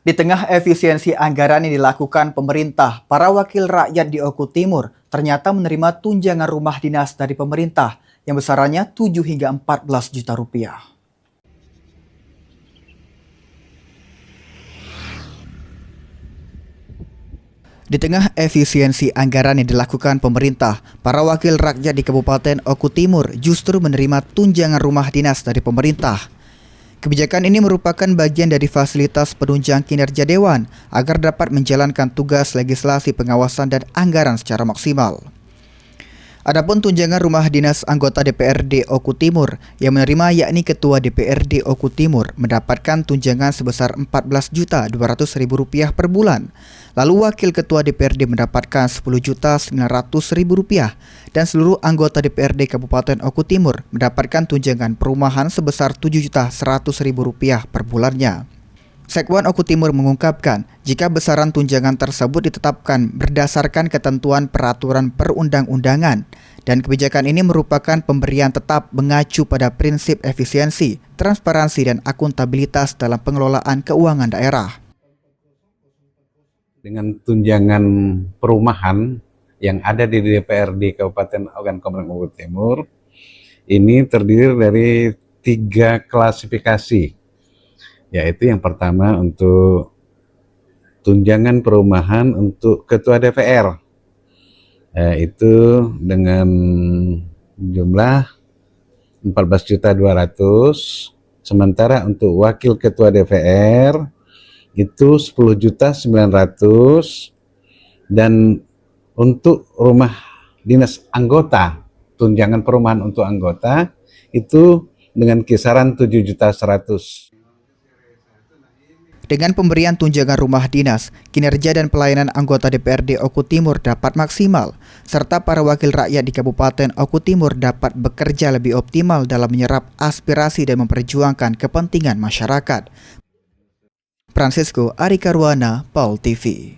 Di tengah efisiensi anggaran yang dilakukan pemerintah, para wakil rakyat di Oku Timur ternyata menerima tunjangan rumah dinas dari pemerintah yang besarannya 7 hingga 14 juta rupiah. Di tengah efisiensi anggaran yang dilakukan pemerintah, para wakil rakyat di Kabupaten Oku Timur justru menerima tunjangan rumah dinas dari pemerintah. Kebijakan ini merupakan bagian dari fasilitas penunjang kinerja Dewan agar dapat menjalankan tugas legislasi pengawasan dan anggaran secara maksimal. Adapun tunjangan rumah dinas anggota DPRD Oku Timur yang menerima yakni Ketua DPRD Oku Timur mendapatkan tunjangan sebesar Rp14.200.000 per bulan. Lalu Wakil Ketua DPRD mendapatkan Rp10.900.000 dan seluruh anggota DPRD Kabupaten Oku Timur mendapatkan tunjangan perumahan sebesar Rp7.100.000 per bulannya. Sekwan Oku Timur mengungkapkan, jika besaran tunjangan tersebut ditetapkan berdasarkan ketentuan peraturan perundang-undangan dan kebijakan ini merupakan pemberian tetap mengacu pada prinsip efisiensi, transparansi dan akuntabilitas dalam pengelolaan keuangan daerah. Dengan tunjangan perumahan yang ada di DPRD Kabupaten Oku Timur, ini terdiri dari 3 klasifikasi. Yaitu yang pertama untuk tunjangan perumahan untuk Ketua DPR, itu dengan jumlah 14.200.000, sementara untuk Wakil Ketua DPR itu 10.900.000, dan untuk rumah dinas anggota, tunjangan perumahan untuk anggota itu dengan kisaran 7.100.000. Dengan pemberian tunjangan rumah dinas, kinerja dan pelayanan anggota DPRD Oku Timur dapat maksimal, serta para wakil rakyat di Kabupaten Oku Timur dapat bekerja lebih optimal dalam menyerap aspirasi dan memperjuangkan kepentingan masyarakat. Francisco Arikarwana, PAL TV.